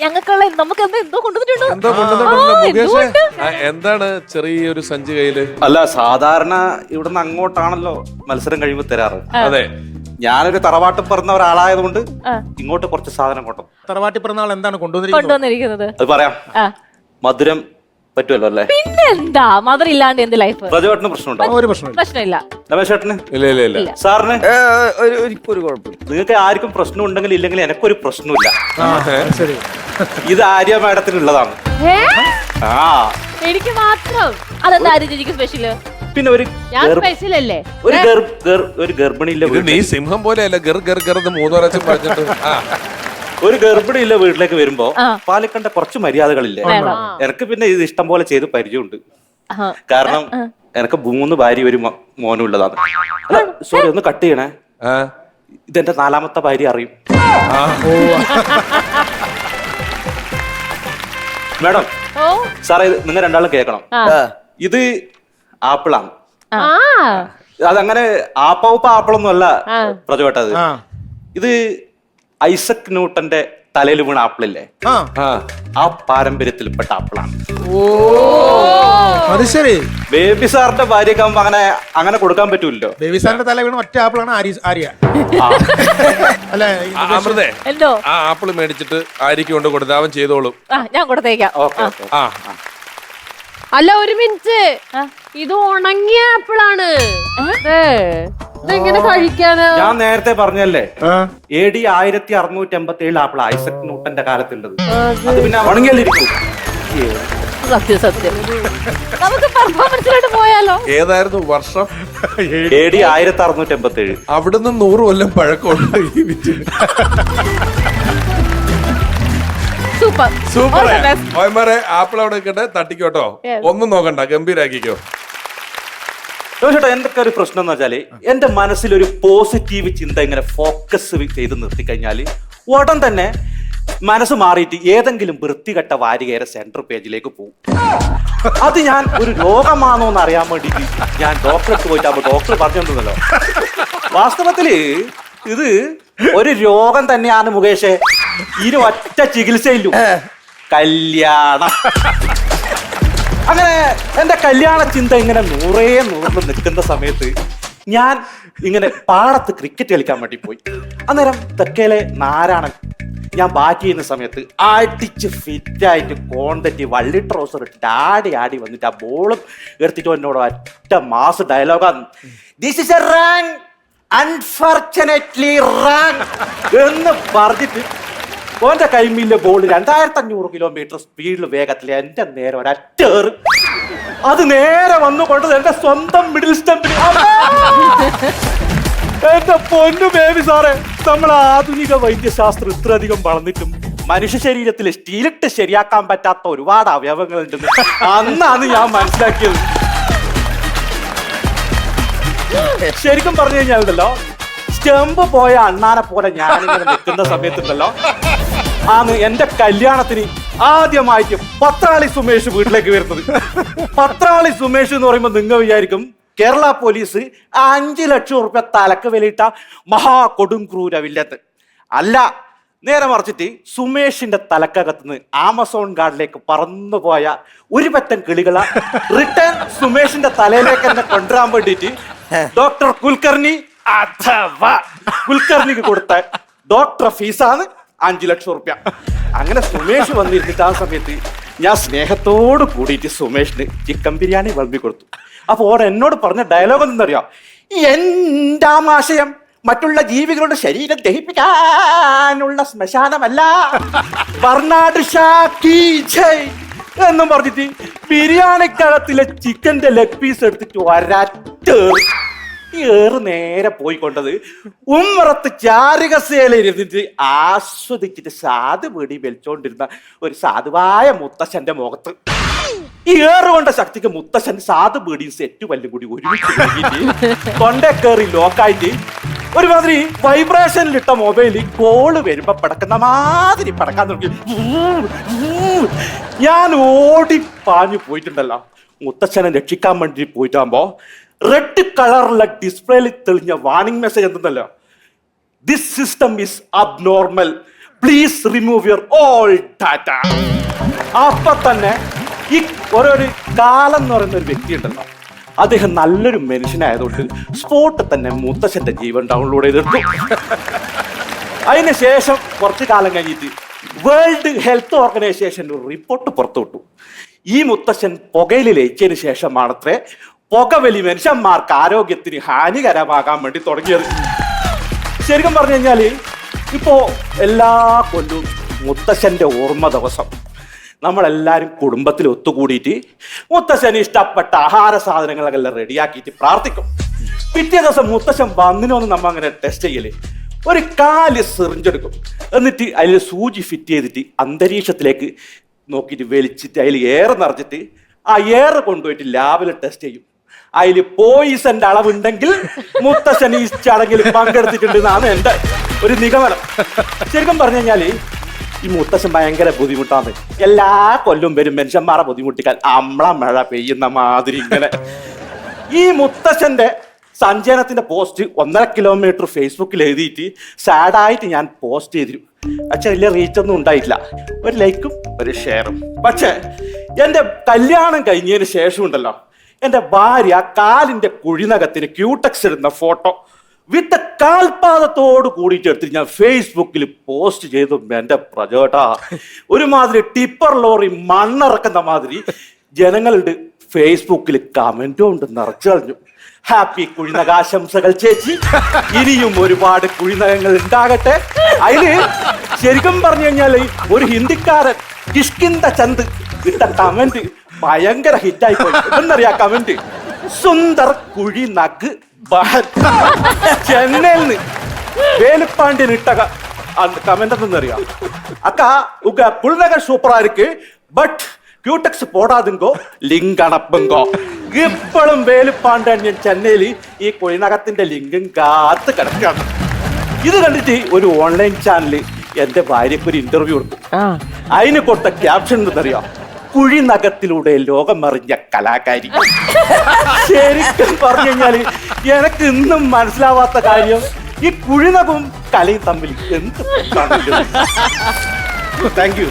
ഞങ്ങൾക്കുള്ള നമുക്ക് എന്തോ കൊണ്ടുവന്നിട്ടുണ്ടോ? എന്താണ് ചെറിയൊരു സഞ്ചി കയ്യില്? അല്ല, സാധാരണ ഇവിടുന്ന് അങ്ങോട്ടാണല്ലോ മത്സരം കഴിയുമ്പോ തരാറ്. അതെ, ഞാനൊരു തറവാട്ടിൽ പിറന്ന ഒരാളായതുകൊണ്ട് ഇങ്ങോട്ട് കുറച്ച് സാധനം കൊണ്ടു. തറവാട്ടിൽ പിറന്ന ആൾ എന്താണ് കൊണ്ടുവന്നിരിക്കുന്നത്? അത് പറയാം. മധുരം പറ്റുമല്ലോ അല്ലേ? പിന്നെന്താ, മധുരം ഇല്ലാണ്ട് എന്ത് ലൈഫ്? പ്രജോട്ടന് പ്രശ്നമുണ്ടോ? ഒരു പ്രശ്നമില്ല. രമേശ് ചേട്ടന്? ഇല്ല. സാറിന്? ഒരു കുഴപ്പമില്ല. നിങ്ങൾക്ക് ആർക്കും പ്രശ്നം ഉണ്ടെങ്കിൽ ഇല്ലെങ്കിൽ എനിക്കൊരു പ്രശ്നമില്ല. ശരി, ഇത് ആര്യ മാഡത്തിനുള്ളതാണ്. എനിക്ക് മാത്രം? അതെന്താ ആര്യക്ക് സ്പെഷ്യല്? പിന്നെ ഒരു ഗർഭിണിയില്ല. നീ സിംഹം പോലെയല്ല ഗർ ഗർ ഗർ എന്ന് 3 പ്രാവശ്യം പറഞ്ഞിട്ട്. ഒരു ഗർഭിണിയില്ല വീട്ടിലേക്ക് വരുമ്പോ പാലിക്കണ്ട കുറച്ച് മര്യാദകളില്ലേ? എനിക്ക് പിന്നെ ഇത് ഇഷ്ടം പോലെ ചെയ്ത് പരിചയമുണ്ട്. കാരണം എനിക്ക് 3 ഭാര്യ ഒരു മോനും ഉള്ളതാണ്. സോറി, ഒന്ന് കട്ട് ചെയ്യണേ. ഇതെന്റെ 4ാമത്തെ ഭാര്യ അറിയും. മാഡം, സാറേ, നിങ്ങൾ രണ്ടാളും കേൾക്കണം. ഇത് ആപ്പിളാണ്. അതങ്ങനെ ആപ്പിളൊന്നും അല്ല പ്രജോട്ടത്. ഇത് ഐസക് ന്യൂട്ടന്റെ തലയിൽ വീണ ആപ്പിളില്ലേ, ആ പാരമ്പര്യത്തിൽപ്പെട്ട ആപ്പിളാണ്. അത് ശരി. ബേബി സാറിന്റെ ഭാര്യക്ക് അങ്ങനെ കൊടുക്കാൻ പറ്റൂല്ലോ. ബേബി സാറിന്റെ തല വീണ ഒറ്റ ആപ്പിളാണ് ആര്യ. അല്ലെ അമൃതേ, ആ ആപ്പിള് മേടിച്ചിട്ട് ആര്യക്ക് കൊണ്ട് കൊടുത്ത് അവൻ ചെയ്തോളും. ഞാൻ കൊടുത്തേക്കാം. അല്ല, ഒരു മിനിറ്റ്, ഇത് ഉണങ്ങിയ ആപ്പിളാണ്. ഇതെങ്ങനെ കഴിക്കാന്? ഞാൻ നേരത്തെ പറഞ്ഞല്ലേ, AD 1687 ആപ്പിൾ ഐസക് ന്യൂട്ടന്റെ കാലത്തുള്ളത്. അത് പിന്നെ ഉണങ്ങിയല്ലിരിക്കും. സത്യം. നമുക്ക് പെർഫോമൻസിലോട്ട് പോയാലോ? ഏതായിരുന്നു വർഷം? AD 1687. അവിടുന്ന് 100 കൊല്ലം പഴക്കമുണ്ട് ഈ വിറ്റിന്. സൂപ്പർ. ആപ്പിൾ അവിടെ നിൽക്കട്ടെ, തട്ടിക്കോട്ടോ, ഒന്നും നോക്കണ്ട, ഗംഭീരാക്കിക്കോ. ചേട്ടാ, എന്തൊക്കെ ഒരു പ്രശ്നം എന്ന് വെച്ചാല്, എന്റെ മനസ്സിലൊരു പോസിറ്റീവ് ചിന്ത ഇങ്ങനെ ഫോക്കസ് ചെയ്ത് നിർത്തിക്കഴിഞ്ഞാല് ഉടൻ തന്നെ മനസ്സ് മാറിയിട്ട് ഏതെങ്കിലും വൃത്തികെട്ട വാരികേറെ സെന്റർ പേജിലേക്ക് പോകും. അത് ഞാൻ ഒരു രോഗമാണോ എന്ന് അറിയാൻ വേണ്ടിയിട്ട് ഞാൻ ഡോക്ടർക്ക് പോയിട്ടാകുമ്പോ ഡോക്ടർ പറഞ്ഞിട്ടുണ്ടല്ലോ, വാസ്തവത്തില് ഇത് ഒരു രോഗം തന്നെയാണ് മുകേഷേ. ഇതിന് ഒറ്റ ചികിത്സയില്ലു, കല്യാണം. അങ്ങനെ എന്റെ കല്യാണ ചിന്ത ഇങ്ങനെ നൂറിൽ നിൽക്കുന്ന സമയത്ത് ഞാൻ ഇങ്ങനെ പാടത്ത് ക്രിക്കറ്റ് കളിക്കാൻ വേണ്ടി പോയി. അന്നേരം തെക്കേലെ നാരായണൻ ഞാൻ ബാറ്റ് ചെയ്യുന്ന സമയത്ത് അടിച്ച് ഫിറ്റായിട്ട് കോൺതെറ്റി വള്ളി ട്രൗസർ ഇട്ടിട്ട് ആടി വന്നിട്ട് ആ ബോളും എടുത്തിട്ട് എന്നോട് ഒറ്റ മാസ് ഡയലോഗാണ്, this is a wrong, unfortunately wrong എന്ന് പറഞ്ഞിട്ട് ഓന്റെ കൈമില്ല ബോൾ 2500 കിലോമീറ്റർ സ്പീഡിൽ വേഗത്തിൽ എന്റെ നേരെ ഒരറ്റേറ്. അത് നേരെ വന്നുകൊണ്ട് എന്റെ സ്വന്തം മിഡിൽ സ്റ്റംപിൽ. എന്റെ പൊന്നു ബേബി സാറേ, നമ്മളെ ആധുനിക വൈദ്യശാസ്ത്രം ഇത്രയധികം വളർന്നിട്ടും മനുഷ്യ ശരീരത്തിൽ സ്റ്റീലിട്ട് ശരിയാക്കാൻ പറ്റാത്ത ഒരുപാട് അവയവങ്ങൾ ഉണ്ടെന്ന് അന്നാണ് ഞാൻ മനസ്സിലാക്കിയത്. ശരിക്കും പറഞ്ഞു കഴിഞ്ഞാലുണ്ടല്ലോ, സ്റ്റെമ്പ് പോയ അണ്ണാനെ പോലെ ഞാനിങ്ങനെ നിൽക്കുന്ന സമയത്തുണ്ടല്ലോ, ആണ് എന്റെ കല്യാണത്തിന് ആദ്യമായിട്ട് പത്രാളി സുമേഷ് വീട്ടിലേക്ക് വരുന്നത്. പത്രാളി സുമേഷ് എന്ന് പറയുമ്പോൾ നിങ്ങൾ വിചാരിക്കും കേരള പോലീസ് 5 ലക്ഷം റുപ്യ തലക്ക് വിലയിട്ട മഹാ കൊടുംക്രൂര വില്ലത്ത്. അല്ല, നേരെ മറിച്ചിട്ട് സുമേഷിന്റെ തലക്കകത്തുനിന്ന് ആമസോൺ ഗാർഡിലേക്ക് പറന്നുപോയ ഒരു പറ്റം കിളികളെ റിട്ടേൺ സുമേഷിന്റെ തലയിലേക്ക് തന്നെ കൊണ്ടുവരാൻ വേണ്ടിയിട്ട് ഡോക്ടർ കുൽക്കർണി അഥവാ കുൽക്കർണിക്ക് കൊടുത്ത ഡോക്ടർ ഫീസാണ് 5 ലക്ഷം റുപ്യ. അങ്ങനെ സുമേഷ് വന്നിരുന്നിട്ട് ആ സമയത്ത് ഞാൻ സ്നേഹത്തോട് കൂടിയിട്ട് സുമേഷിന് ചിക്കൻ ബിരിയാണി വിളമ്പി കൊടുത്തു. അപ്പൊ ഓടെ എന്നോട് പറഞ്ഞ ഡയലോഗ് എന്തെന്നറിയാം, എന്റെ ആമാശയം മറ്റുള്ള ജീവികളുടെ ശരീരം ദഹിപ്പിക്കാനുള്ള ശ്മശാനമല്ല, ബർണാഡ് ഷാ കീ ജയ് എന്നും പറഞ്ഞിട്ട് ബിരിയാണിക്കകത്തിലെ ചിക്കന്റെ ലെഗ് പീസ് എടുത്തിട്ട് ഒരറ്റേറ്. ഈ ഏറ് നേരെ പോയിക്കൊണ്ടത് ഉമ്മറത്ത് ചാരുകസേലയിരുന്നിട്ട് ആസ്വദിച്ചിട്ട് സാധു വീടി വലിച്ചോണ്ടിരുന്ന ഒരു സാധുവായ മുത്തശ്ശന്റെ മുഖത്ത് ഈ ഏറ് കൊണ്ട ശക്തിക്ക് മുത്തശ്ശൻ സാധു വീടിയും സെറ്റ് വല്ലും കൂടി ഒരുമിച്ച് തൊണ്ടേ കയറി ലോക്കായിട്ട് ഒരുമാതിരി വൈബ്രേഷനിലിട്ട മൊബൈലിൽ കോള് വരുമ്പോ പടക്കുന്ന മാതിരി പടക്കാൻ തുടങ്ങി. ഞാൻ ഓടി പാഞ്ഞു പോയിട്ടുണ്ടല്ലോ, മുത്തച്ഛനെ രക്ഷിക്കാൻ വേണ്ടി പോയിട്ടാകുമ്പോ റെഡ് കളറുള്ള ഡിസ്പ്ലേയിൽ തെളിഞ്ഞ വാർണിംഗ് മെസ്സേജ് എന്തെന്നല്ലോ, this system is abnormal, please remove your all data. അപ്പൊ തന്നെ ഈ ഓരോരു കാലം എന്ന് പറയുന്ന ഒരു വ്യക്തി ഉണ്ടല്ലോ, അദ്ദേഹം നല്ലൊരു മനുഷ്യനായതുകൊണ്ട് സ്പോട്ടിൽ തന്നെ മുത്തശ്ശന്റെ ജീവൻ ഡൗൺലോഡ് ചെയ്തെടുത്തു. അതിനുശേഷം കുറച്ചു കാലം കഴിഞ്ഞിട്ട് വേൾഡ് ഹെൽത്ത് ഓർഗനൈസേഷൻ ഒരു റിപ്പോർട്ട് പുറത്തുവിട്ടു. ഈ മുത്തശ്ശൻ പുകയിൽ ലയിച്ചതിന് ശേഷമാണത്രേ പുകവലി മനുഷ്യന്മാർക്ക് ആരോഗ്യത്തിന് ഹാനികരമാകാൻ വേണ്ടി തുടങ്ങിയത്. ശരിക്കും പറഞ്ഞു കഴിഞ്ഞാൽ ഇപ്പോ എല്ലാ കൊല്ലവും മുത്തശ്ശന്റെ ഓർമ്മ ദിവസം നമ്മളെല്ലാവരും കുടുംബത്തിൽ ഒത്തുകൂടിയിട്ട് മുത്തശ്ശന് ഇഷ്ടപ്പെട്ട ആഹാര സാധനങ്ങളൊക്കെ എല്ലാം റെഡിയാക്കിയിട്ട് പ്രാർത്ഥിക്കും. പിറ്റേ ദിവസം മുത്തശ്ശൻ വന്നിനൊന്ന് നമ്മ അങ്ങനെ ടെസ്റ്റ് ചെയ്യല്, ഒരു 4 സിറിഞ്ചെടുക്കും. എന്നിട്ട് അതിൽ സൂചി ഫിറ്റ് ചെയ്തിട്ട് അന്തരീക്ഷത്തിലേക്ക് നോക്കിയിട്ട് വലിച്ചിട്ട് അതിൽ എയർ നിറച്ചിട്ട് ആ എയർ കൊണ്ടുപോയിട്ട് ലാബിൽ ടെസ്റ്റ് ചെയ്യും. അതിൽ പോയിസന്റെ അളവുണ്ടെങ്കിൽ മുത്തശ്ശൻ ഈ ചടങ്ങിൽ പങ്കെടുത്തിട്ടുണ്ടെന്നാണ് എൻ്റെ ഒരു നിഗമനം. ശരിക്കും പറഞ്ഞു കഴിഞ്ഞാൽ ഈ മുത്തശ്ശൻ ഭയങ്കര ബുദ്ധിമുട്ടാണ്. എല്ലാ കൊല്ലം വരും മനുഷ്യന്മാരെ ബുദ്ധിമുട്ടിക്കാൻ അമ്ല മഴ പെയ്യുന്ന മാതിരി ഇങ്ങനെ. ഈ മുത്തശ്ശന്റെ സഞ്ചയനത്തിന്റെ പോസ്റ്റ് 1.5 കിലോമീറ്റർ ഫേസ്ബുക്കിൽ എഴുതിയിട്ട് സാഡായിട്ട് ഞാൻ പോസ്റ്റ് ചെയ്തിരുന്നു. പക്ഷെ വലിയ റീച്ചൊന്നും ഉണ്ടായിട്ടില്ല, ഒരു ലൈക്കും ഒരു ഷെയറും. പക്ഷെ എൻ്റെ കല്യാണം കഴിഞ്ഞതിന് ശേഷം ഉണ്ടല്ലോ, എൻ്റെ ഭാര്യ കാലിന്റെ കുഴിനകത്തിന് ക്യൂടെക്സ് ഇടുന്ന ഫോട്ടോ വിത്ത് കാൽപാദത്തോട് കൂടിയിട്ട് എടുത്തിട്ട് ഞാൻ ഫേസ്ബുക്കിൽ പോസ്റ്റ് ചെയ്തു. എൻ്റെ പ്രജോട്ടാ, ഒരുമാതിരി ടിപ്പർ ലോറി മണ്ണിറക്കുന്ന മാതിരി ജനങ്ങളുണ്ട്. ഫേസ്ബുക്കിൽ കമന്റും ഉണ്ട്, നിറച്ചു കളഞ്ഞു. ഹാപ്പി കുഴിനകാശംസകൾ ചേച്ചി, ഇനിയും ഒരുപാട് കുഴിനകങ്ങൾ ഉണ്ടാകട്ടെ. അതില് ശരിക്കും പറഞ്ഞു കഴിഞ്ഞാൽ ഒരു ഹിന്ദിക്കാരൻ കിഷ്കിന്ദ ചന്ദ് ഇട്ട കമന്റ് ഭയങ്കര ഹിറ്റായി പോയി. എന്നറിയാ കമന്റ്? സുന്ദർ കുഴിനക് ചെന്നൈയിൽ നിന്ന് വേലുപ്പാണ്ഡ്യൻ ഇട്ട കമന്റ് എന്നറിയാം. അക്ക ഉഗ കുഴിനക സൂപ്പറാ ഇருக்கு, ബട്ട് ക്യൂടെക്സ് പോടാതുങ്കോ ലിങ്ക് അണപ്പുങ്കോ. ഇപ്പോഴും വേലുപ്പാണ്ഡ്യൻ ചെന്നൈയിൽ ഈ കുഴിനകത്തിന്റെ ലിങ്കും കാത്ത് കിടക്കുകയാണ്. ഇത് കണ്ടിട്ട് ഒരു ഓൺലൈൻ ചാനൽ എന്റെ ഭാര്യക്ക് ഒരു ഇന്റർവ്യൂ കൊടുത്തു. അതിന് കൊടുത്ത ക്യാപ്ഷൻ എന്നറിയാം? കുഴിനകത്തിലൂടെ ലോകം അറിഞ്ഞ കലാകാരി. ശരിക്കും പറഞ്ഞു കഴിഞ്ഞാല് എനിക്ക് ഇന്നും മനസ്സിലാവാത്ത കാര്യം, ഈ കുഴിനകവും കലയും തമ്മിൽ എന്ത്? Thank you.